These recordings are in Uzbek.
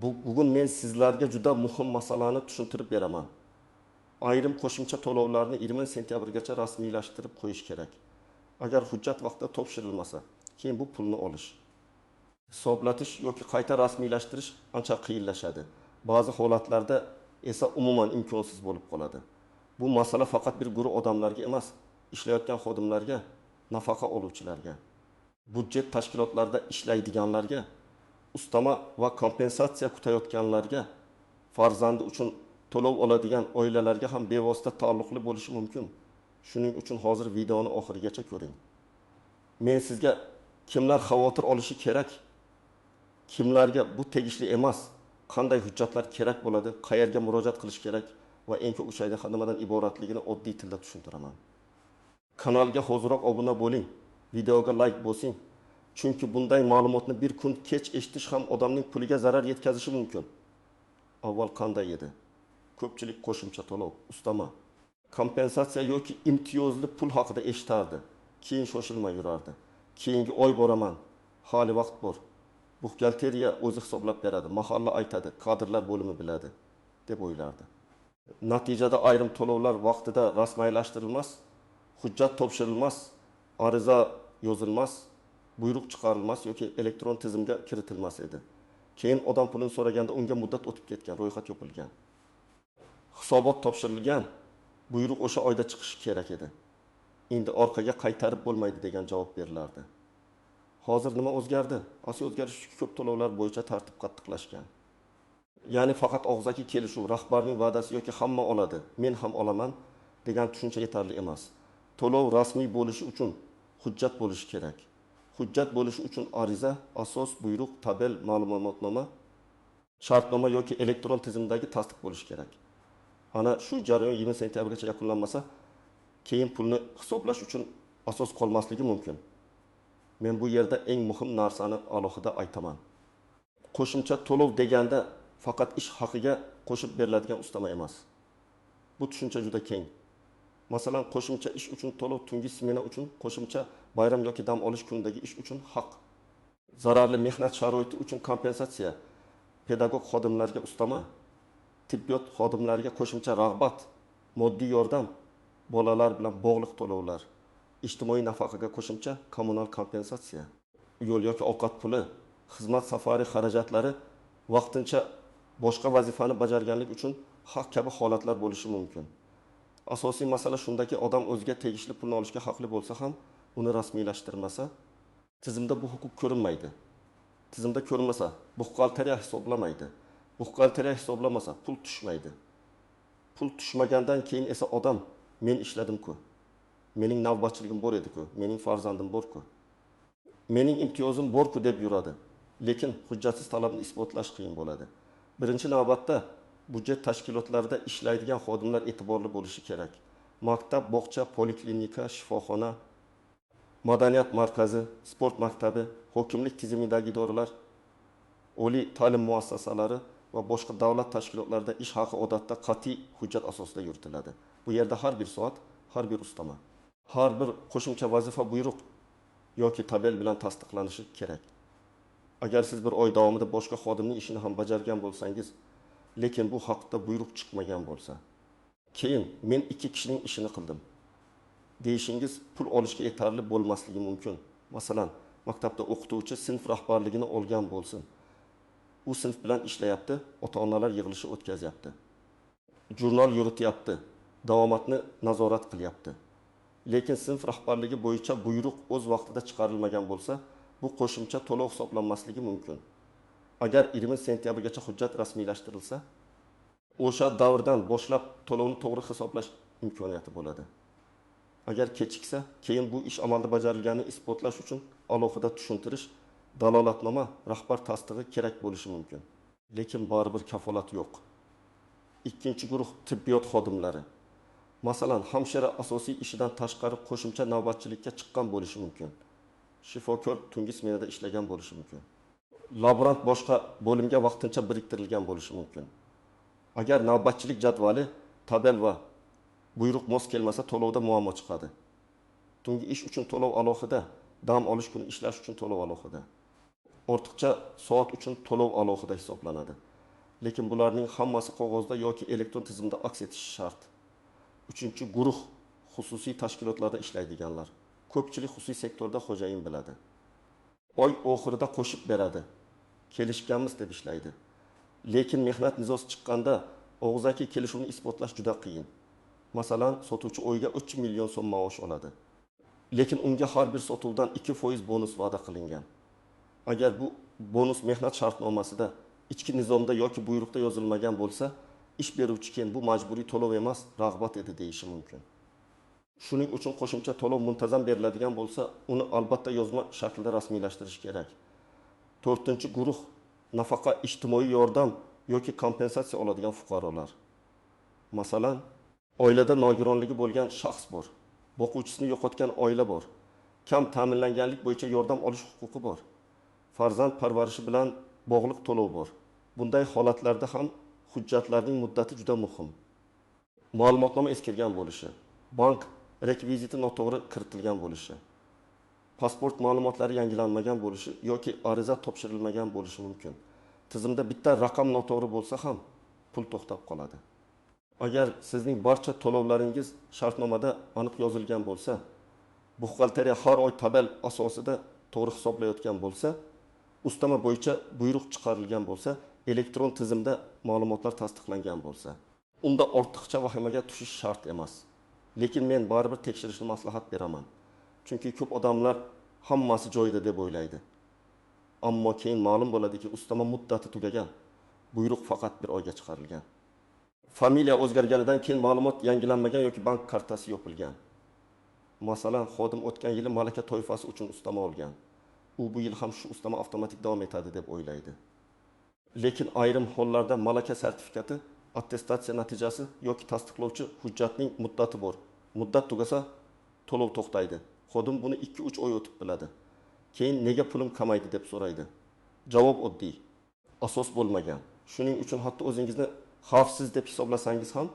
Bugun men sizlarga juda muhim masalani tushuntirib beraman. Ayrim qo'shimcha to'lovlarni 20 sentyabrgacha rasmiylashtirib qo'yish kerak. Agar hujjat vaqtida topshirilmasa, keyin bu pulni olish, hisoblatish yoki qayta rasmiylashtirish ancha qiyinlashadi. Ba'zi holatlarda esa umuman imkonsiz bo'lib qoladi. Bu masala faqat bir guruh odamlarga emas, ishlayotgan xodimlarga, nafaqa oluvchilarga, budjet tashkilotlarida ishlaydiganlarga, ustama va kompensatsiya kutayotganlarga, farzandi uchun to'lov oladigan oilalarga ham bevosita taalluqli bo'lishi mumkin. Shuning uchun hozir videoni oxirigacha ko'ring. Men sizga kimlar xavotir olishi kerak, kimlarga bu tegishli emas, qanday hujjatlar kerak bo'ladi, qayerga murojaat qilish kerak va eng ko'p uchayda nimadan iboratligini oddiy tilda tushuntiraman. Kanalga hoziroq obuna bo'ling, videoga like bosing. Chunki bunday ma'lumotni bir kun kech eshitish ham odamning puliga zarar yetkazishi mumkin. Avval qanday edi? Ko'pchilik qo'shimcha to'lov, ustama, kompensatsiya yoki imtiyozli pul haqida eshitardi. Keyin shoshilmay yurardi. Keyingi oy boraman, hali vaqt bor. Buxgalteriya o'zi hisoblab beradi, mahalla aytadi, kadrlar bo'limi biladi deb o'ylardi. Natijada ayrim to'lovlar vaqtida rasmiylashtirilmas, hujjat topshirilmas, ariza yozilmas, buyruq chiqarilmas yoki elektron tizimga kiritilmas edi. Keyin odam pulini so'raganda unga muddat o'tib ketgan, ro'yxat yopilgan. Hisobot topshirilgan, buyruq o'sha oyda chiqishi kerak edi. Endi orqaga qaytarib bo'lmaydi degan javob berilardi. Hozir nima o'zgardi? Asosiy o'zgarish ko'p to'lovlar bo'yicha tartib qattiqlashgan. Ya'ni faqat og'zaki kelishuv, rahbarning va'dasi yoki hamma oladi, men ham olaman degan tushuncha yetarli emas. To'lov rasmiy bo'lishi uchun hujjat bo'lishi kerak. Hujjat bo'lishi uchun ariza, asos, buyruq, tabel, ma'lumotnoma, shartnoma yoki elektron tizimdagi tasdiq bo'lishi kerak. Ana shu jarayon 20 sentyabrgacha yakunlanmasa, keyin pulni hisoblash uchun asos qolmasligi mumkin. Men bu yerda eng muhim narsani alohida aytaman. Qo'shimcha to'lov deganda faqat ish haqiga qo'shib beriladigan ustama emas. Bu tushuncha juda keng. Masalan, qo'shimcha ish uchun to'lov, tungi smena uchun qo'shimcha bayram yoki dam olish kunidagi ish uchun haq. Zararli mehnat sharoiti uchun kompensatsiya, pedagog xodimlarga ustama, tibbiyot xodimlariga qo'shimcha rag'bat, moddiy yordam, bolalar bilan bog'liq to'lovlar, ijtimoiy nafaqaga qo'shimcha kommunal kompensatsiya, yo'l yoki ovqat puli, xizmat safari xarajatlari, vaqtincha boshqa vazifani bajarganlik uchun haq kabi holatlar bo'lishi mumkin. Asosiy masala shundaki, odam o'ziga tegishli pulni olishga haqli bo'lsa ham, uni rasmiylashtirmasa, tizimda bu huquq ko'rinmaydi. Tizimda ko'rinmasa, buxgalteriya hisoblamaydi. Buxgalteriya hisoblamasa, pul tushmaydi. Pul tushmagandan keyin esa odam, men ishladim-ku, mening navbatchiligim bor edi-ku, mening farzandim bor-ku, mening imtiyozim bor-ku deb yuradi. Lekin hujjatsiz talabni isbotlash qiyin bo'ladi. Birinchi navbatda budjet tashkilotlarida ishlaydigan xodimlar e'tiborli bo'lishi kerak. Maktab, bog'cha, poliklinika, shifoxona, madaniyat markazi, sport maktabi, hokimlik tizimidagi idoralar, oliy ta'lim muassasalari va boshqa davlat tashkilotlarida ish haqi odatda qat'iy hujjat asosida yuritiladi. Bu yerda har bir soat, har bir ustama, har bir qo'shimcha vazifa buyruq yoki tabel bilan tasdiqlanishi kerak. Agar siz bir oy davomida boshqa xodimning ishini ham bajargan bo'lsangiz, lekin bu haqda buyruq chiqmagan bo'lsa, keyin men ikki kishining ishini qildim deyishingiz pul olishga yetarli bo'lmasligi mumkin. Masalan, maktabda o'qituvchi sinf rahbarligini olgan bo'lsin. U sinf bilan ishlayapti, ota-onalar yig'ilishi o'tkazyapti, jurnal yurityapti, davomatni nazorat qilyapti. Lekin sinf rahbarligi bo'yicha buyruq o'z vaqtida chiqarilmagan bo'lsa, bu qo'shimcha to'lov hisoblanmasligi mumkin. Agar 20 sentyabrgacha hujjat rasmiylashtirilsa, o'sha davrdan boshlab to'lovni to'g'ri hisoblash imkoniyati bo'ladi. Agar kechiksa, keyin bu ish amalda bajarilganini isbotlash uchun alohida tushuntirish, dalolatnoma, rahbar tasdig'i kerak bo'lishi mumkin. Lekin baribir kafolat yo'q. Ikkinchi guruh tibbiyot xodimlari. Masalan, hamshira asosiy ishidan tashqari qo'shimcha navbatchilikka chiqqan bo'lishi mumkin. Shifokor tungi smenada ishlagan bo'lishi mumkin. Laborant boshqa bo'limga vaqtincha biriktirilgan bo'lishi mumkin. Agar navbatchilik jadvali, tabel va buyruq mos kelmasa, to'lovda muammo chiqadi. Tungi ish uchun to'lov alohida, dam olish kuni ishlash uchun to'lov alohida. Ortiqcha soat uchun to'lov alohida hisoblanadi. Lekin bularning hammasi qog'ozda yoki elektron tizimda aks etishi shart. Uchinchi guruh xususiy tashkilotlarda ishlaydiganlar. Ko'pchilik xususiy sektorda xo'jayin biladi. Oy oxirida qo'shib beradi. Kelishganmiz deb ishlaydi. Lekin mehnat nizosi chiqqanda og'zaki kelishuvni isbotlash juda qiyin. Masalan, sotuvchi oyga 3 million so'm maosh oladi. Lekin unga har bir sotuvdan 2% bonus va'da qilingan. Agar bu bonus mehnat shartnomasida ichki nizomda yoki buyruqda yozilmagan bo'lsa, ish beruvchi keyin bu majburiy to'lov emas, rag'bat edi deyishi mumkin. Shuning uchun qo'shimcha to'lov muntazam beriladigan bo'lsa, uni albatta yozma shaklda rasmiylashtirish kerak. 4-guruh nafaqa ijtimoiy yordam yoki kompensatsiya oladigan fuqarolar. Masalan, oilada nogironligi bo'lgan shaxs bor. Boquvchisini yo'qotgan oila bor. Kam ta'minlanganlik bo'yicha yordam olish huquqi bor. Farzand parvarishi bilan bog'liq to'lov bor. Bunday holatlarda ham hujjatlarning muddati juda muhim. Ma'lumotnoma eskirgan bo'lishi, bank rekviziti noto'g'ri kiritilgan bo'lishi, pasport ma'lumotlari yangilanmagan bo'lishi yoki ariza topshirilmagan bo'lishi mumkin. Tizimda bitta raqam noto'g'ri bo'lsa ham pul to'xtab qoladi. Agar sizning barcha to'lovlaringiz shartnomada aniq yozilgan bo'lsa, buxgalteriya har oy tabel asosida to'g'ri hisoblayotgan bo'lsa, ustama bo'yicha buyruq chiqarilgan bo'lsa, elektron tizimda ma'lumotlar tasdiqlangan bo'lsa, unda ortiqcha vahimaga tushish shart emas. Lekin men baribir tekshirishni maslahat beraman. Chunki ko'p odamlar hammasi joyida deb o'ylaydi. Ammo keyin ma'lum bo'ladiki, ustama muddati tugagan. Buyruq faqat bir oyga chiqarilgan. Familiya o'zgarganidan keyin ma'lumot yangilanmagan yoki bank kartasi yopilgan. Masalan, xodim o'tgan yili malaka toifasi uchun ustama olgan. U bu yil ham shu ustama avtomatik davom etadi deb o'ylaydi. Lekin ayrim hollarda malaka sertifikati, attestatsiya natijasi yoki tasdiqlovchi hujjatning muddati bor. Muddat tugasa, to'lov to'xtaydi. Xodim buni 2-3 oy o'tib biladi. Keyin nega pulim kamaydi deb so'raydi. Javob oddiy. Asos bo'lmagan. Shuning uchun hatto o'zingizni xavfsiz deb hisoblasangiz ham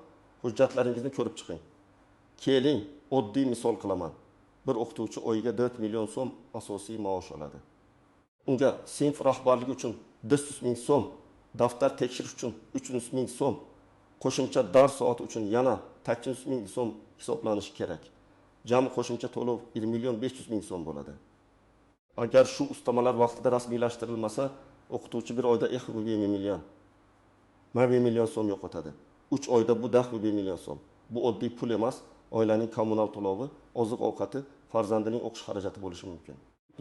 hujjatlaringizni ko'rib chiqing. Keling, oddiy misol qilaman. Bir o'qituvchi oyiga 4 million so'm asosiy maosh oladi. Unga sinf rahbarligi uchun 400 ming so'm, daftar tekshirish uchun 300 ming so'm, qo'shimcha dars soati uchun yana 800 ming so'm hisoblanishi kerak. Jami qo'shimcha to'lov 1 million 500 ming so'm bo'ladi. Agar shu ustamalar vaqtida rasmiylashtirilmasa, o'qituvchi bir oyda 1 million 1 million so'm yo'qotadi. 3 oyda bu 1 million so'm. Bu oddiy pul emas, oilaning kommunal to'lovi, oziq-ovqati, farzandining o'qish xarajati bo'lishi mumkin.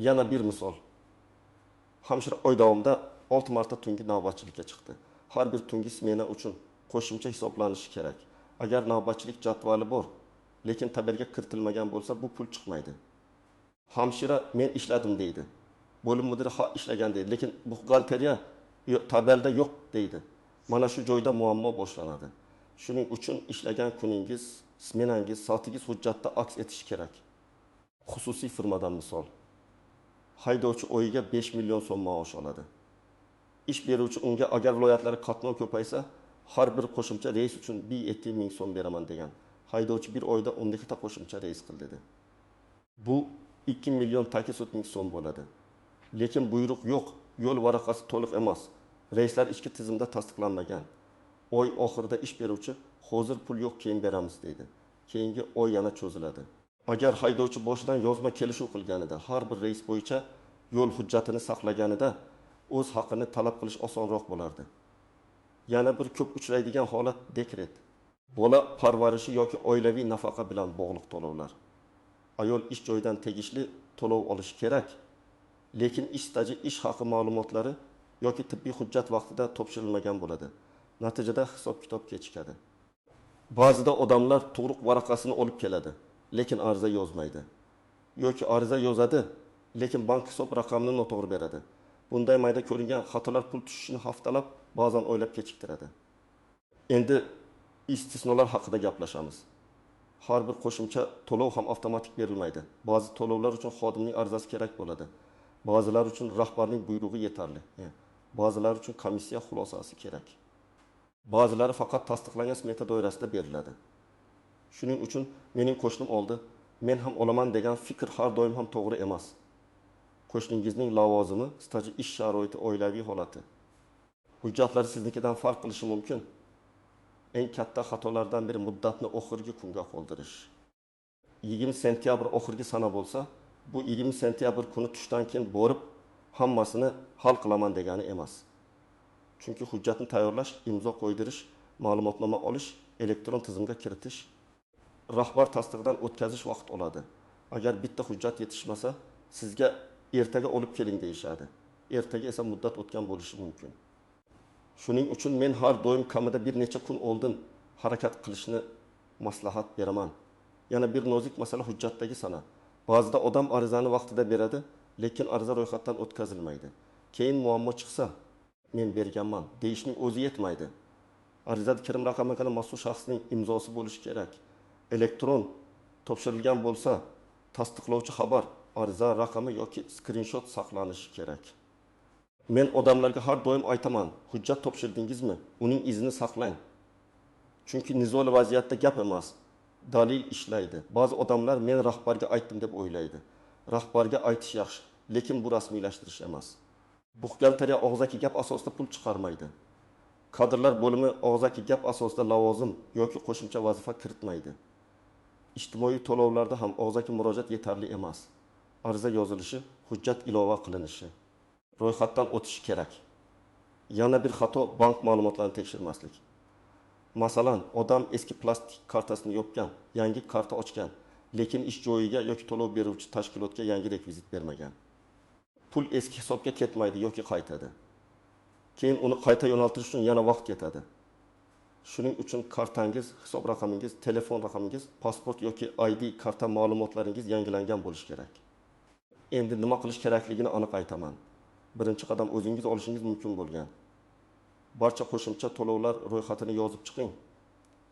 Yana bir misol. Hamshira oy davomida 6 marta tungi navbatchilikka chiqdi. Har bir tungi smena uchun qo'shimcha hisoblanishi kerak. Agar navbatchilik jadvali bor, lekin tabelga kiritilmagan bo'lsa, bu pul chiqmaydi. Hamshira men ishladim deydi. Bo'lim mudiri ha ishlagan deydi, lekin buxgalteriya tabelda yo'q deydi. Mana shu joyda muammo boshlanadi. Shuning uchun ishlagan kuningiz, smenangiz, soatingiz hujjatda aks etishi kerak. Xususiy firmadan misol. Haydovchi oyiga 5 million so'm maosh oladi. Ish beruvchi unga agar viloyatlari qatnov ko'paysa, har bir qo'shimcha reys uchun 1 ming so'm beraman degan. Haydovchi bir oyda 12 ta qo'shimcha reys qildi dedi. Bu 2 million 800 ming so'm bo'ladi. Lekin buyruq yo'q, yo'l varaqasi to'liq emas. Reyslar ichki tizimda tasdiqlanmagan. Oy oxirida ish beruvchi hozir pul yo'q, keyin beramiz deydi. Keyingi oy yana cho'ziladi. Agar haydovchi boshidan yozma kelishuv qilganida, har bir reys bo'yicha yo'l hujjatini saqlaganida o'z haqini talab qilish osonroq bo'lardi. Yana bir ko'p uchraydigan holat dekret. Bola parvarishi yoki oilaviy nafaqa bilan bog'liq to'lovlar. Ayol ish joyidan tegishli to'lov olishi kerak, lekin ish staji, ish haqi ma'lumotlari yoki tibbiy hujjat vaqtida topshirilmagan bo'ladi. Natijada hisob-kitob kechikadi. Ba'zida odamlar tug'ruq varaqasini olib keladi, lekin ariza yozmaydi. Yoki ariza yozadi, lekin bank hisob raqamini noto'g'ri beradi. Bunday mayda ko'ringan xatolar pul tushishini haftalab, ba'zan oylab kechiktiradi. Endi istisnolar haqida gaplashamiz. Har bir qo'shimcha to'lov ham avtomatik berilmaydi. Ba'zi to'lovlar uchun xodimning arizasi kerak bo'ladi. Ba'zilar uchun rahbarning buyrug'i yetarli. Ba'zilar uchun komissiya xulosasi kerak. Ba'zilari faqat tasdiqlangan smeta doirasida beriladi. Shuning uchun mening qo'shnim oldi, men ham olaman degan fikr har doim ham to'g'ri emas. Qo'shningizning lavozimi, staji, ish sharoiti, oilaviy holati. Hujjatlar siznikidan farq qilishi mumkin. Eng katta xatolardan biri muddatni oxirgi kunga qoldirish. 20 sentyabr oxirgi sana bo'lsa, bu 20 sentyabr kuni tushdan keyin borib hammasini hal qilaman degani emas. Chunki hujjatni tayyorlash, imzo qo'ydirish, ma'lumotnoma olish, elektron tizimga kiritish, rahbar tasdig'idan o'tkazish vaqt oladi. Agar bitta hujjat yetishmasa, sizga ertaga olib keling deyishadi. Ertaga esa muddat o'tgan bo'lishi mumkin. Shuning uchun men har doim kamida bir necha kun oldin harakat qilishni maslahat beraman. Yana bir nozik masala hujjatdagi sana. Ba'zida odam arizani vaqtida beradi, lekin ariza ro'yxatdan o'tkazilmaydi. Keyin muammo chiqsa, men berganman deyishning o'zi yetmaydi. Arizada kirim raqamiga mas'ul shaxsning imzosi bo'lishi kerak. Elektron topshirilgan bo'lsa, tasdiqlovchi xabar, ariza raqami yoki skrinshot saqlanishi kerak. Men odamlarga har doim aytaman, hujjat topshirdingizmi? Uning izini saqlang. Chunki nizoli vaziyatda gap emas, dalil ishlaydi. Ba'zi odamlar men rahbarga aytdim deb o'ylaydi. Rahbarga aytish yaxshi, lekin bu rasmiylashtirish emas. Buxgalteriya og'zaki gap asosida pul chiqarmaydi. Kadrlar bo'limi og'zaki gap asosida lavozim yoki qo'shimcha vazifa kiritmaydi. Ijtimoiy to'lovlarda ham og'zaki murojaat yetarli emas. Ariza yozilishi, hujjat ilova qilinishi, ro'yxatdan o'tishi kerak. Yana bir xato bank ma'lumotlarini tekshirmaslik. Masalan, odam eski plastik kartasini yopgan, yangi karta ochgan, lekin ish joyiga yoki to'lov beruvchi tashkilotga yangi rekvizit bermagan. Pul eski hisobga ketmaydi yoki qaytadi. Keyin uni qayta yo'naltirish uchun yana vaqt ketadi. Shuning uchun kartangiz, hisob raqamingiz, telefon raqamingiz, pasport yoki ID karta ma'lumotlaringiz yangilangan bo'lishi kerak. Endi nima qilish kerakligini aniq aytaman. Birinchi qadam o'zingiz olishingiz mumkin bo'lgan barcha qo'shimcha to'lovlar ro'yxatini yozib chiqing.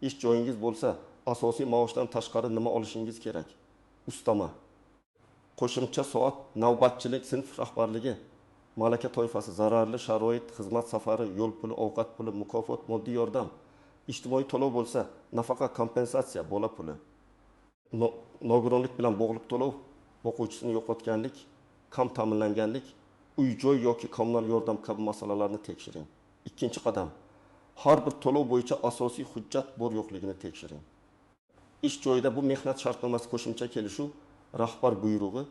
Ish joyingiz bo'lsa, asosiy maoshdan tashqari nima olishingiz kerak? Ustama, qo'shimcha soat, navbatchilik, sinf rahbarligi, malaka toifasi, zararli sharoit, xizmat safari, yo'l puli, ovqat puli, mukofot, moddiy yordam. Ijtimoiy to'lov bo'lsa, nafaqa, kompensatsiya, bola puli. Nogironlik bilan bog'liq to'lov, o'quvchisini yo'qotganlik, kam ta'minlanganlik, uy-joy yoki kommunal yordam kabi masalalarni tekshiring. Ikkinchi qadam, har bir to'lov bo'yicha asosiy hujjat bor yo'qligini tekshiring. Ish joyida bu mehnat shartnomasi qo'shimcha kelishuv, rahbar buyrug'i,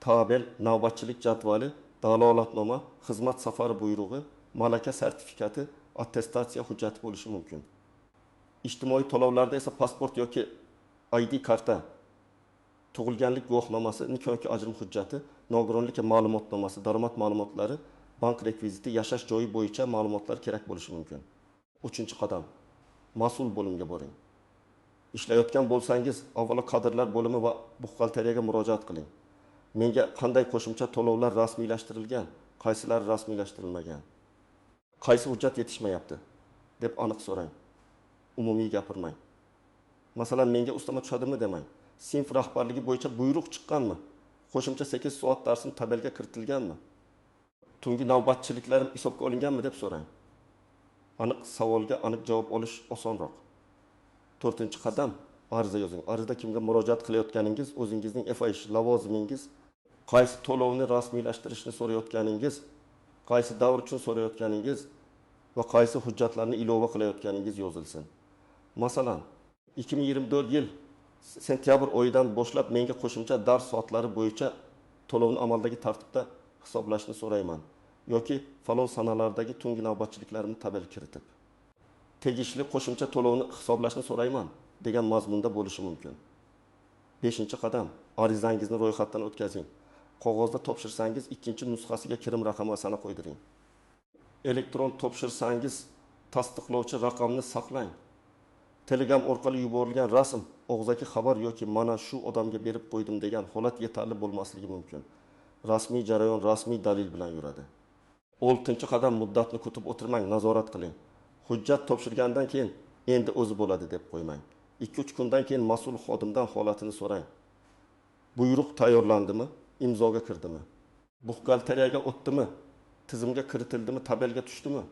tabel, navbatchilik jadvali, dalolatnoma, xizmat safari buyrug'i, malaka sertifikati, attestatsiya hujjati bo'lishi mumkin. Ijtimoiy to'lovlarda esa pasport yoki ID karta, tug'ilganlik guvohnomasi, nikoh yoki ajrim hujjati, nogironlik ma'lumotnomasi, daromad ma'lumotlari, bank rekviziti, yashash joyi bo'yicha ma'lumotlar kerak bo'lishi mumkin. 3-qadam, mas'ul bo'limga boring. Ishlayotgan bo'lsangiz, avvalo kadrlar bo'limi va buxgalteriyaga murojaat qiling. Menga qanday qo'shimcha to'lovlar rasmiylashtirilgan, qaysilari rasmiylashtirilmagan, qaysi hujjat yetishmayapti deb aniq so'rang. Umumiy gapirmang. Masalan, menga ustama tushadimi demang. Sinf rahbarligi bo'yicha buyruq chiqqanmi? Qo'shimcha 8 soat darsim tabelga kiritilganmi? Tungi navbatchiliklarim hisobga olinganmi deb so'rang. Aniq savolga aniq javob olish osonroq. 4-qadam, ariza yozing. Arizada kimga murojaat qilayotganingiz, o'zingizning FIH lavozimingiz, qaysi to'lovni rasmiylashtirishni so'rayotganingiz, qaysi davr uchun so'rayotganingiz va qaysi hujjatlarni ilova qilayotganingiz yozilsin. Masalan, 2024 yil sentyabr oyidan boshlab menga qo'shimcha dars soatlari bo'yicha to'lovni amaldagi tartibda hisoblashni so'rayman yoki falon sanalardagi tungi navbatchiliklarimni tabel kiritib tegishli qo'shimcha to'lovni hisoblashni so'rayman degan mazmunda bo'lishi mumkin. 5-qadam, arizangizni ro'yxatdan o'tkazing. Qog'ozda topshirsangiz, ikkinchi nusxasiga kirim raqami va sana qo'ydiring. Elektron topshirsangiz, tasdiqlovchi raqamni saqlang. Telegram orqali yuborilgan rasm, og'zaki xabar yoki mana shu odamga berib qo'ydim degan holat yetarli bo'lmasligi mumkin. Rasmiy jarayon rasmiy dalil bilan yuradi. 6-qadam, muddatni kutib o'tirmang, nazorat qiling. Hujjat topshirgandan keyin endi o'zi bo'ladi deb qo'ymang. 2-3 kundan keyin mas'ul xodimdan holatini so'rang. Buyruq tayyorlandimi? Imzoga kirdimi? Buxgalteriyaga o'tdimi? Tizimga kiritildimi? Tabelga tushdimi?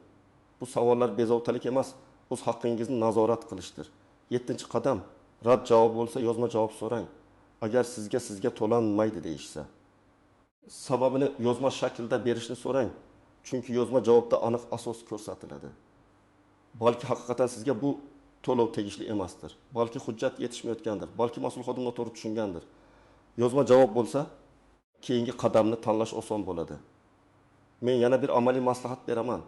Bu savollar bezovtalik emas, o'z haqqingizni nazorat qilishdir. 7-qadam, rad javob bo'lsa yozma javob so'rang. Agar sizga to'lanmaydi deyishsa, sababini yozma shaklda berishni so'rang. Chunki yozma javobda aniq asos ko'rsatiladi. Balki haqiqatan sizga bu to'lov tegishli emasdir. Balki hujjat yetishmayotgandir. Balki mas'ul xodim noto'g'ri tushungandir. Yozma javob bo'lsa, keyingi qadamni tanlash oson bo'ladi. Men yana bir amaliy maslahat beraman.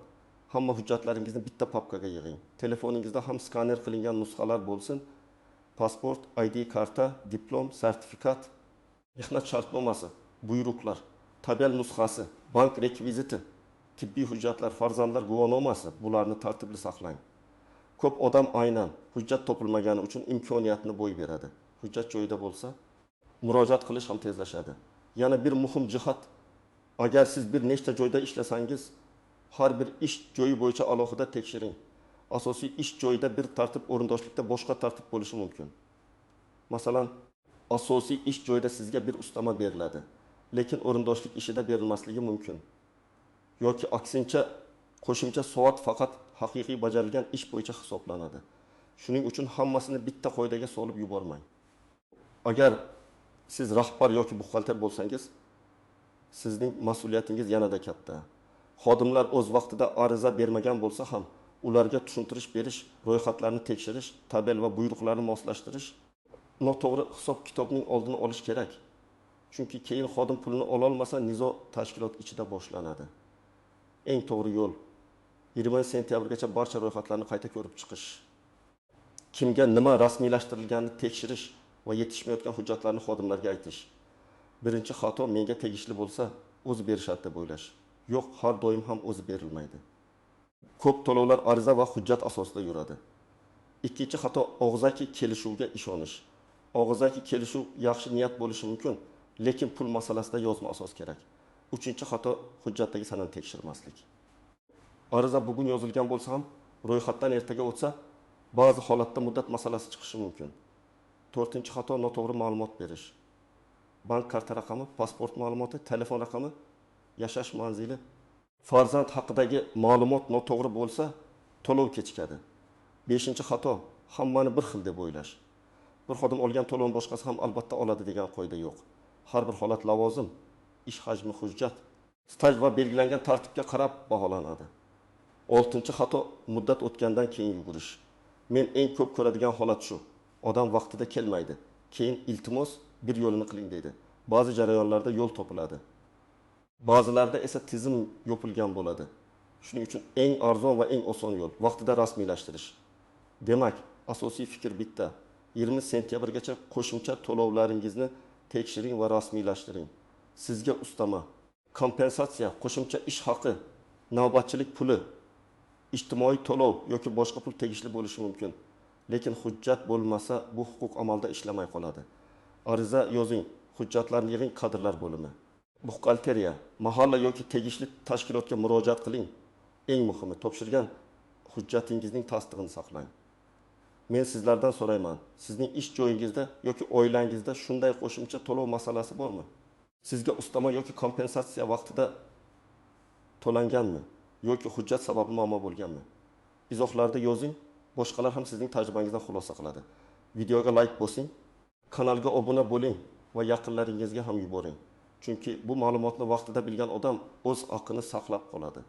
Hamma hujjatlaringizni bitta papkaga yig'ing. Telefoningizda ham skaner qilingan nusxalar bo'lsin. Pasport, ID karta, diplom, sertifikat, mehnat shartnomasi, buyruqlar, tabel nusxasi, bank rekviziti, tibbiy hujjatlar, farzandlar guvohnomasi, bularni tartibli saqlang. Ko'p odam aynan hujjat topilmagani uchun imkoniyatni bo'y beradi. Hujjat joyida bo'lsa, murojaat qilish ham tezlashadi. Yana bir muhim jihat, agar siz bir nechta joyda ishlasangiz, har bir ish joyi bo'yicha alohida tekshiring. Asosiy ish joyida bir tartib, o'rindoshlikda boshqa tartib bo'lishi mumkin. Masalan, asosiy ish joyida sizga bir ustama beriladi, lekin o'rindoshlik ishida berilmasligi mumkin. Yoki aksincha, qo'shimcha soat faqat haqiqiy bajarilgan ish bo'yicha hisoblanadi. Shuning uchun hammasini bitta qoidaga solib yubormang. Agar siz rahbar yoki buxgalter bo'lsangiz, sizning mas'uliyatingiz yanada katta. Xodimlar o'z vaqtida ariza bermagan bo'lsa ham, ularga tushuntirish berish, ro'yxatlarni tekshirish, tabel va buyruqlarni moslashtirish, noto'g'ri hisob kitobning oldini olish kerak. Chunki keyin xodim pulini ola olmasa, nizo tashkilot ichida boshlanadi. Eng to'g'ri yo'l 20 sentyabrgacha barcha ro'yxatlarni qayta ko'rib chiqish. Kimga nima rasmiylashtirilganini tekshirish va yetishmayotgan hujjatlarni xodimlarga aytish. Birinchi xato menga tegishli bo'lsa, o'zi berishadi deb o'ylash. Yo'q, har doim ham o'zi berilmaydi. Ko'p to'lovlar ariza va hujjat asosida yuradi. Ikkinchi xato og'zaki kelishuvga ishonish. Og'zaki kelishuv yaxshi niyat bo'lishi mumkin, lekin pul masalasida yozma asos kerak. Uchinchi xato hujjatdagi sanani tekshirmaslik. Ariza bugun yozilgan bo'lsa ham, ro'yxatdan ertaga o'tsa, ba'zi holatda muddat masalasi chiqishi mumkin. To'rtinchi xato noto'g'ri ma'lumot berish. Bank karta raqami, pasport ma'lumoti, telefon raqami, yashash manzili, farzand haqidagi ma'lumot noto'g'ri bo'lsa, to'lov kechikadi. Beshinchi xato hammani bir xil deb o'ylash. Bir xodim olgan to'lovni boshqasi ham albatta oladi degan qoida yo'q. Har bir holat lavozim, ish hajmi, hujjat, staj va belgilangan tartibga qarab baholanadi. Oltinchi xato muddat o'tgandan keyin yugurish. Men eng ko'p ko'radigan holat shu. Odam vaqtida kelmaydi. Keyin iltimos bir yo'lini qiling deydi. Ba'zi jarayonlarda yo'l topiladi. Ba'zilarda esa tizim yopilgan bo'ladi. Shuning uchun eng arzon va eng oson yo'l vaqtida rasmiylashtirish. Demak, asosiy fikr bitta. 20 sentyabrgacha qo'shimcha to'lovlaringizni tekshiring va rasmiylashtiring. Sizga ustama, kompensatsiya, qo'shimcha ish haqi, navbatchilik puli, ijtimoiy to'lov yoki boshqa pul tegishli bo'lishi mumkin. Lekin hujjat bo'lmasa, bu huquq amalda ishlamay qoladi. Ariza yozing, hujjatlarni yig'ing kadrlar bo'limi. Buxgalteriya, mahalla yoki tegishli tashkilotga murojaat qiling. Eng muhimi, topshirgan hujjatingizning tasdig'ini saqlang. Men sizlardan so'rayman, sizning ish joyingizda yoki oilangizda shunday qo'shimcha to'lov masalasi bormi? Sizga ustama yoki kompensatsiya vaqtida to'langanmi? Yoki hujjat sababli muammo bo'lganmi? Izohlarda yozing, boshqalar ham sizning tajribangizdan xulosa qiladi. Videoga like bosing, kanalga obuna bo'ling va yaqinlaringizga ham yuboring. Chunki bu ma'lumotni vaqtida bilgan odam o'z haqqini saqlab qoladi.